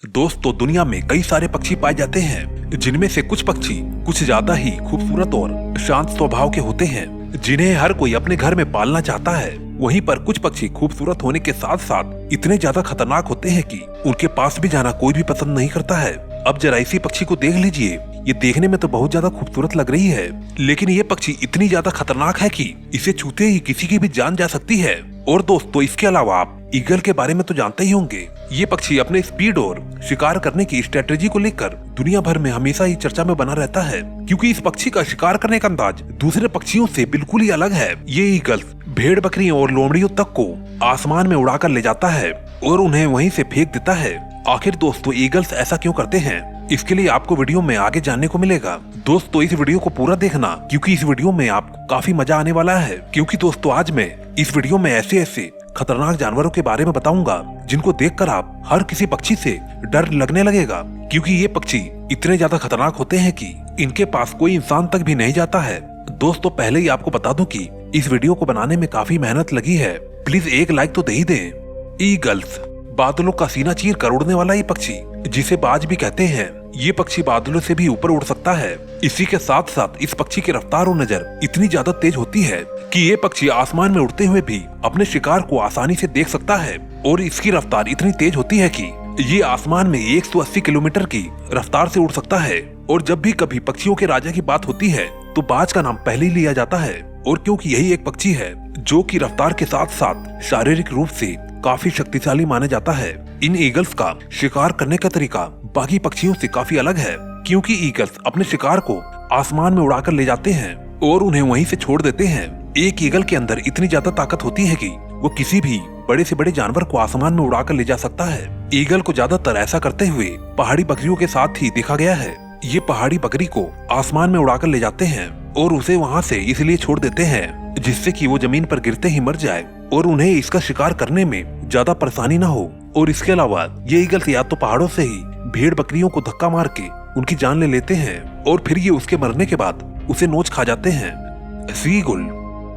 दोस्तों दुनिया में कई सारे पक्षी पाए जाते हैं, जिनमें से कुछ पक्षी कुछ ज्यादा ही खूबसूरत और शांत स्वभाव के होते हैं, जिन्हें हर कोई अपने घर में पालना चाहता है। वहीं पर कुछ पक्षी खूबसूरत होने के साथ साथ इतने ज्यादा खतरनाक होते हैं कि उनके पास भी जाना कोई भी पसंद नहीं करता है। अब जरा इसी पक्षी को देख लीजिए, ये देखने में तो बहुत ज्यादा खूबसूरत लग रही है, लेकिन ये पक्षी इतनी ज्यादा खतरनाक है कि इसे छूते ही किसी की भी जान जा सकती है। और दोस्तों इसके अलावा आप ईगल के बारे में तो जानते ही होंगे। ये पक्षी अपने स्पीड और शिकार करने की स्ट्रेटेजी को लेकर दुनिया भर में हमेशा ही चर्चा में बना रहता है, क्योंकि इस पक्षी का शिकार करने का अंदाज दूसरे पक्षियों से बिल्कुल ही अलग है। ये ईगल भेड़ बकरियों और लोमड़ियों तक को आसमान में उड़ाकर ले जाता है और उन्हें वहीं से फेंक देता है। आखिर दोस्तों ईगल्स ऐसा क्यों करते हैं, इसके लिए आपको वीडियो में आगे जानने को मिलेगा। दोस्तों इस वीडियो को पूरा देखना, क्योंकि इस वीडियो में आपको काफी मजा आने वाला है। क्योंकि दोस्तों आज मैं इस वीडियो में ऐसे खतरनाक जानवरों के बारे में बताऊंगा जिनको देखकर आप हर किसी पक्षी से डर लगने लगेगा, क्योंकि ये पक्षी इतने ज्यादा खतरनाक होते हैं कि इनके पास कोई इंसान तक भी नहीं जाता है। दोस्तों पहले ही आपको बता दूं कि इस वीडियो को बनाने में काफी मेहनत लगी है, प्लीज एक लाइक तो दे ही दें। ईगल्स बादलों का सीना चीर कर उड़ने वाला ये पक्षी, जिसे बाज भी कहते हैं। ये पक्षी बादलों से भी ऊपर उड़ सकता है। इसी के साथ साथ इस पक्षी की रफ्तार और नजर इतनी ज्यादा तेज होती है कि ये पक्षी आसमान में उड़ते हुए भी अपने शिकार को आसानी से देख सकता है। और इसकी रफ्तार इतनी तेज होती है कि ये आसमान में 180 किलोमीटर की रफ्तार से उड़ सकता है। और जब भी कभी पक्षियों के राजा की बात होती है तो बाज का नाम पहले ही लिया जाता है, और क्योंकि यही एक पक्षी है जो कि रफ्तार के साथ साथ शारीरिक रूप से काफी शक्तिशाली माना जाता है। इन ईगल्स का शिकार करने का तरीका बाकी पक्षियों से काफी अलग है, क्योंकि ईगल्स अपने शिकार को आसमान में उड़ाकर ले जाते हैं और उन्हें वहीं से छोड़ देते हैं। एक ईगल के अंदर इतनी ज्यादा ताकत होती है कि वो किसी भी बड़े से बड़े जानवर को आसमान में उड़ाकर ले जा सकता है। ईगल को ज्यादातर ऐसा करते हुए पहाड़ी बकरियों के साथ ही देखा गया है। ये पहाड़ी बकरी को आसमान में उड़ाकर ले जाते हैं और उसे वहाँ से इसलिए छोड़ देते हैं जिससे कि वो जमीन पर गिरते ही मर जाए और उन्हें इसका शिकार करने में ज्यादा परेशानी न हो। और इसके अलावा ये ईगल्स या तो पहाड़ों से ही भेड़ बकरियों को धक्का मार के उनकी जान ले लेते हैं और फिर ये उसके मरने के बाद उसे नोच खा जाते हैं। सीगुल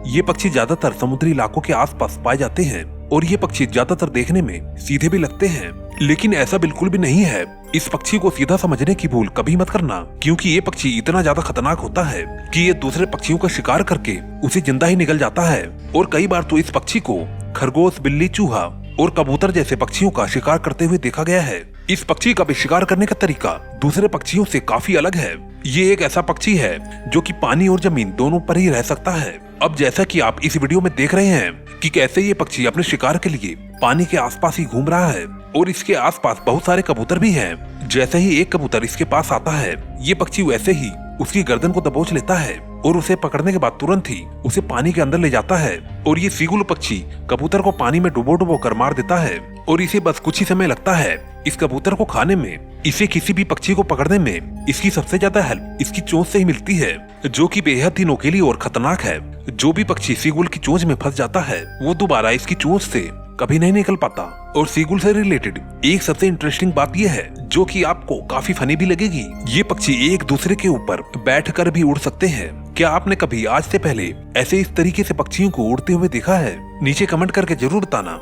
ये पक्षी ज्यादातर समुद्री इलाकों के आसपास पाए जाते हैं और ये पक्षी ज्यादातर देखने में सीधे भी लगते हैं, लेकिन ऐसा बिल्कुल भी नहीं है। इस पक्षी को सीधा समझने की भूल कभी मत करना, क्योंकि ये पक्षी इतना ज्यादा खतरनाक होता है कि ये दूसरे पक्षियों का शिकार करके उसे जिंदा ही निगल जाता है। और कई बार तो इस पक्षी को खरगोश, बिल्ली, चूहा और कबूतर जैसे पक्षियों का शिकार करते हुए देखा गया है। इस पक्षी का भी शिकार करने का तरीका दूसरे पक्षियों से काफी अलग है। ये एक ऐसा पक्षी है जो कि पानी और जमीन दोनों पर ही रह सकता है। अब जैसा कि आप इस वीडियो में देख रहे हैं कि कैसे ये पक्षी अपने शिकार के लिए पानी के आसपास ही घूम रहा है और इसके आसपास बहुत सारे कबूतर भी हैं। जैसे ही एक कबूतर इसके पास आता है, ये पक्षी वैसे ही उसकी गर्दन को दबोच लेता है और उसे पकड़ने के बाद तुरंत ही उसे पानी के अंदर ले जाता है। और ये सीगुल पक्षी कबूतर को पानी में डुबो कर मार देता है और इसे बस कुछ ही समय लगता है इस कबूतर को खाने में। इसे किसी भी पक्षी को पकड़ने में इसकी सबसे ज्यादा हेल्प इसकी चोंच से ही मिलती है, जो कि बेहद ही नोकीली और खतरनाक है। जो भी पक्षी सीगुल की चोंच में फंस जाता है वो दोबारा इसकी चोंच से कभी नहीं निकल पाता। और सीगुल से रिलेटेड एक सबसे इंटरेस्टिंग बात यह है, जो कि आपको काफी फनी भी लगेगी, ये पक्षी एक दूसरे के ऊपर बैठकर भी उड़ सकते हैं। क्या आपने कभी आज से पहले ऐसे इस तरीके से पक्षियों को उड़ते हुए देखा है? नीचे कमेंट करके जरूर बताना।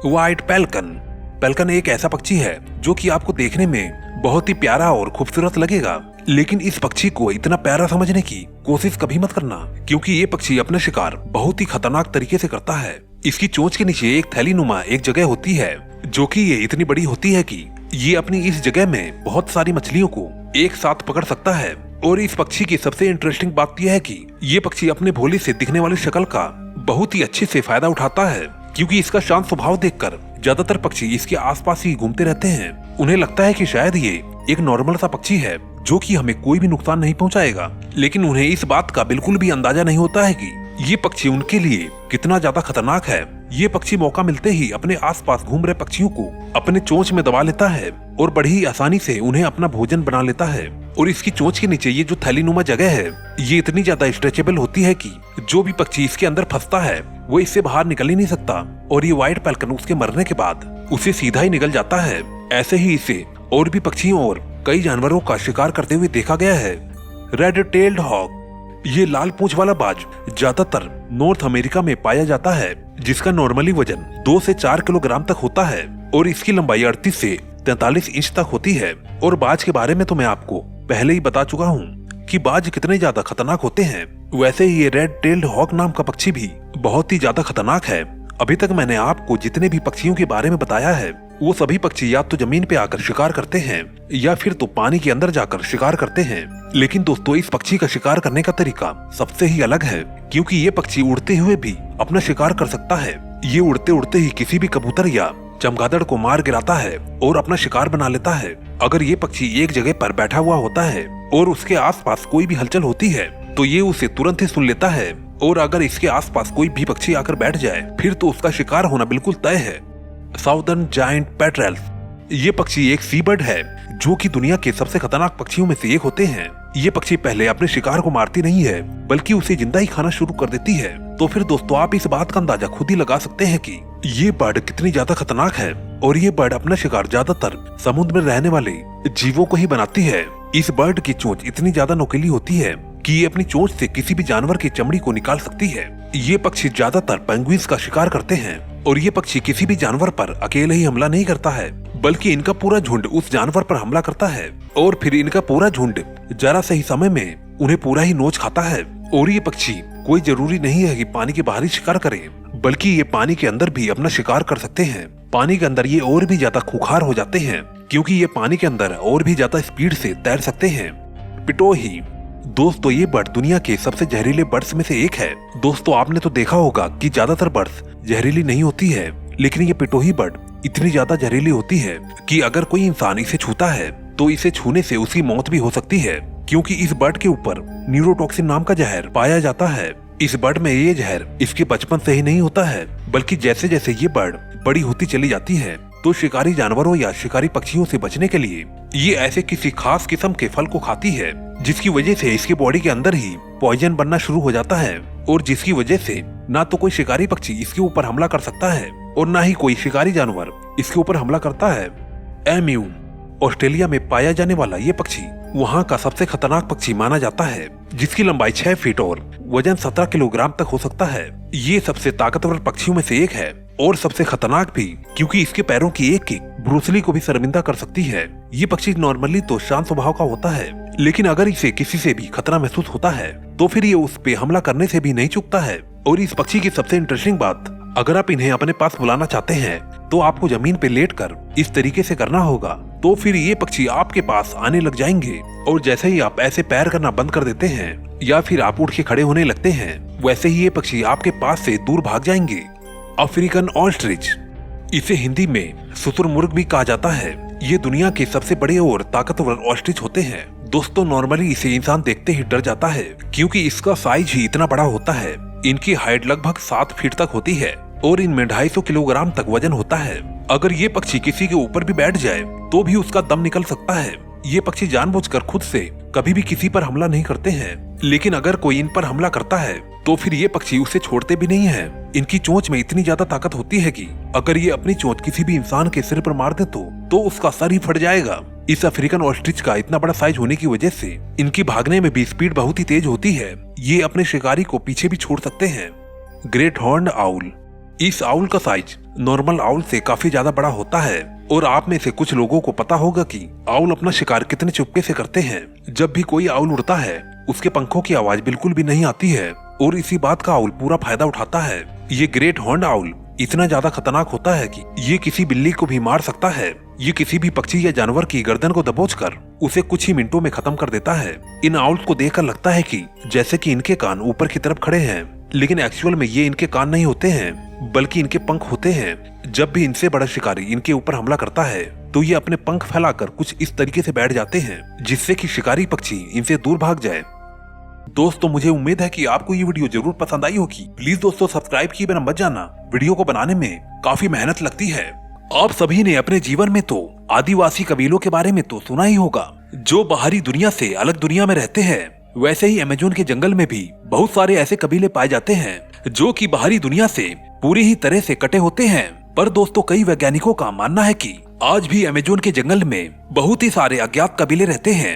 व्हाइट पेल्कन पेल्कन एक ऐसा पक्षी है जो कि आपको देखने में बहुत ही प्यारा और खूबसूरत लगेगा, लेकिन इस पक्षी को इतना प्यारा समझने की कोशिश कभी मत करना, क्योंकि ये पक्षी अपना शिकार बहुत ही खतरनाक तरीके से करता है। इसकी चोंच के नीचे एक थैली नुमा एक जगह होती है, जो कि ये इतनी बड़ी होती है कि ये अपनी इस जगह में बहुत सारी मछलियों को एक साथ पकड़ सकता है। और इस पक्षी की सबसे इंटरेस्टिंग बात यह है कि ये पक्षी अपने भोले से दिखने वाली शक्ल का बहुत ही अच्छे से फायदा उठाता है, क्योंकि इसका शांत स्वभाव देखकर ज्यादातर पक्षी इसके आसपास ही घूमते रहते हैं। उन्हें लगता है कि शायद ये एक नॉर्मल सा पक्षी है जो कि हमें कोई भी नुकसान नहीं पहुंचाएगा, लेकिन उन्हें इस बात का बिल्कुल भी अंदाजा नहीं होता है कि ये पक्षी उनके लिए कितना ज्यादा खतरनाक है। ये पक्षी मौका मिलते ही अपने आसपास घूम रहे पक्षियों को अपने चोंच में दबा लेता है और बड़ी ही आसानी से उन्हें अपना भोजन बना लेता है। और इसकी चोंच के नीचे ये जो थैलीनुमा जगह है, ये इतनी ज्यादा स्ट्रेचेबल होती है कि जो भी पक्षी इसके अंदर फंसता है वो इससे बाहर निकल ही नहीं सकता। और ये व्हाइट पेल्कन उसके मरने के बाद उसे सीधा ही निकल जाता है। ऐसे ही इसे और भी पक्षियों और कई जानवरों का शिकार करते हुए देखा गया है। रेड टेल्ड हॉक ये लाल पूंछ वाला बाज ज्यादातर नॉर्थ अमेरिका में पाया जाता है, जिसका नॉर्मली वजन 2 से 4 किलोग्राम तक होता है और इसकी लंबाई 38 से 43 इंच तक होती है। और बाज के बारे में तो मैं आपको पहले ही बता चुका हूँ कि बाज कितने ज्यादा खतरनाक होते हैं। वैसे ही ये रेड टेल्ड हॉक नाम का पक्षी भी बहुत ही ज्यादा खतरनाक है। अभी तक मैंने आपको जितने भी पक्षियों के बारे में बताया है वो सभी पक्षी या तो जमीन पे आकर शिकार करते हैं या फिर तो पानी के अंदर जाकर शिकार करते हैं। लेकिन दोस्तों इस पक्षी का शिकार करने का तरीका सबसे ही अलग है, क्योंकि ये पक्षी उड़ते हुए भी अपना शिकार कर सकता है। ये उड़ते उड़ते ही किसी भी कबूतर या चमगादड़ को मार गिराता है और अपना शिकार बना लेता है। अगर ये पक्षी एक जगह पर बैठा हुआ होता है और उसके आसपास कोई भी हलचल होती है तो ये उसे तुरंत ही सुन लेता है, और अगर इसके आसपास कोई भी पक्षी आकर बैठ जाए फिर तो उसका शिकार होना बिल्कुल तय है। साउदर्न जायंट पेट्रेल्स, ये पक्षी एक सी बर्ड है जो कि दुनिया के सबसे खतरनाक पक्षियों में से एक होते हैं। ये पक्षी पहले अपने शिकार को मारती नहीं है बल्कि उसे जिंदा ही खाना शुरू कर देती है। तो फिर दोस्तों आप इस बात का अंदाजा खुद ही लगा सकते हैं कि ये बर्ड कितनी ज्यादा खतरनाक है। और ये बर्ड अपना शिकार ज्यादातर समुद्र में रहने वाले जीवों को ही बनाती है। इस बर्ड की चोंच इतनी ज्यादा नुकीली होती है कि ये अपनी चोंच से किसी भी जानवर की चमड़ी को निकाल सकती है। ये पक्षी ज्यादातर पेंगुइन्स का शिकार करते हैं और ये पक्षी किसी भी जानवर पर अकेले ही हमला नहीं करता है बल्कि इनका पूरा झुंड उस जानवर पर हमला करता है और फिर इनका पूरा झुंड जरा सही समय में उन्हें पूरा ही नोच खाता है। और ये पक्षी कोई जरूरी नहीं है कि पानी के बाहर ही शिकार करें, बल्कि ये पानी के अंदर भी अपना शिकार कर सकते हैं। पानी के अंदर ये और भी ज्यादा खूंखार हो जाते हैं क्योंकि ये पानी के अंदर और भी ज्यादा स्पीड से तैर सकते हैं। पिटोही, दोस्तों ये बर्ड दुनिया के सबसे जहरीले बर्ड्स में से एक है। दोस्तों आपने तो देखा होगा कि ज्यादातर बर्ड्स जहरीली नहीं होती है, लेकिन ये पिटोही बर्ड इतनी ज्यादा जहरीली होती है कि अगर कोई इंसान इसे छूता है तो इसे छूने से उसकी मौत भी हो सकती है, क्योंकि इस बर्ड के ऊपर न्यूरोटॉक्सिन नाम का जहर पाया जाता है। इस बर्ड में ये जहर इसके बचपन से ही नहीं होता है, बल्कि जैसे जैसे ये बर्ड बड़ी होती चली जाती है तो शिकारी जानवरों या शिकारी पक्षियों से बचने के लिए ये ऐसे किसी खास किस्म के फल को खाती है, जिसकी वजह से इसके बॉडी के अंदर ही पॉइजन बनना शुरू हो जाता है और जिसकी वजह से ना तो कोई शिकारी पक्षी इसके ऊपर हमला कर सकता है और ना ही कोई शिकारी जानवर इसके ऊपर हमला करता है। एम्यू, ऑस्ट्रेलिया में पाया जाने वाला ये पक्षी वहाँ का सबसे खतरनाक पक्षी माना जाता है, जिसकी लंबाई 6 फीट और वजन 17 किलोग्राम तक हो सकता है। ये सबसे ताकतवर पक्षियों में से एक है और सबसे खतरनाक भी, क्योंकि इसके पैरों की एक किक ब्रूसली को भी शर्मिंदा कर सकती है। ये पक्षी नॉर्मली तो शांत स्वभाव का होता है, लेकिन अगर इसे किसी से भी खतरा महसूस होता है तो फिर ये उस पे हमला करने से भी नहीं चूकता है। और इस पक्षी की सबसे इंटरेस्टिंग बात, अगर आप इन्हें अपने पास बुलाना चाहते हैं तो आपको जमीन पे लेटकर इस तरीके से करना होगा, तो फिर ये पक्षी आपके पास आने लग जाएंगे। और जैसे ही आप ऐसे पैर करना बंद कर देते हैं या फिर आप उठ के खड़े होने लगते हैं, वैसे ही ये पक्षी आपके पास से दूर भाग जाएंगे। अफ्रीकन ऑस्ट्रिच, इसे हिंदी में शुतुरमुर्ग भी कहा जाता है। ये दुनिया के सबसे बड़े और ताकतवर ऑस्ट्रिच होते हैं। दोस्तों नॉर्मली इसे इंसान देखते ही डर जाता है, क्योंकि इसका साइज ही इतना बड़ा होता है। इनकी हाइट लगभग 7 फीट तक होती है और इनमें 250 किलोग्राम तक वजन होता है। अगर ये पक्षी किसी के ऊपर भी बैठ जाए तो भी उसका दम निकल सकता है। ये पक्षी जानबूझकर खुद से कभी भी किसी पर हमला नहीं करते हैं, लेकिन अगर कोई इन पर हमला करता है तो फिर ये पक्षी उसे छोड़ते भी नहीं है। इनकी चोंच में इतनी ज्यादा ताकत होती है कि अगर ये अपनी चोंच किसी भी इंसान के सिर पर मार दे तो उसका सर ही फट जाएगा। इस अफ्रीकन ऑस्ट्रिच का इतना बड़ा साइज होने की वजह से इनकी भागने में भी स्पीड बहुत ही तेज होती है। ये अपने शिकारी को पीछे भी छोड़ सकते हैं। ग्रेट हॉर्न्ड आउल, इस आउल का साइज नॉर्मल आउल से काफी ज्यादा बड़ा होता है और आप में से कुछ लोगों को पता होगा कि आउल अपना शिकार कितने चुपके से करते हैं। जब भी कोई आउल उड़ता है उसके पंखों की आवाज बिल्कुल भी नहीं आती है और इसी बात का आउल पूरा फायदा उठाता है। ये ग्रेट हॉर्न्ड आउल इतना ज्यादा खतरनाक होता है कि ये किसी बिल्ली को भी मार सकता है। ये किसी भी पक्षी या जानवर की गर्दन को दबोचकर उसे कुछ ही मिनटों में खत्म कर देता है। इन आउल्स को देखकर लगता है कि जैसे कि इनके कान ऊपर की तरफ खड़े हैं, लेकिन एक्चुअल में ये इनके कान नहीं होते हैं बल्कि इनके पंख होते हैं। जब भी इनसे बड़ा शिकारी इनके ऊपर हमला करता है तो ये अपने पंख फैलाकर कुछ इस तरीके से बैठ जाते हैं जिससे कि शिकारी पक्षी इनसे दूर भाग जाए। दोस्तों मुझे उम्मीद है कि आपको ये वीडियो जरूर पसंद आई होगी। प्लीज दोस्तों सब्सक्राइब किए बिना मत जाना, वीडियो को बनाने में काफी मेहनत लगती है। आप सभी ने अपने जीवन में तो आदिवासी कबीलों के बारे में तो सुना ही होगा, जो बाहरी दुनिया से अलग दुनिया में रहते हैं। वैसे ही अमेज़न के जंगल में भी बहुत सारे ऐसे कबीले पाए जाते हैं जो कि बाहरी दुनिया से पूरी ही तरह से कटे होते हैं। पर दोस्तों कई वैज्ञानिकों का मानना है कि आज भी अमेज़न के जंगल में बहुत ही सारे अज्ञात कबीले रहते हैं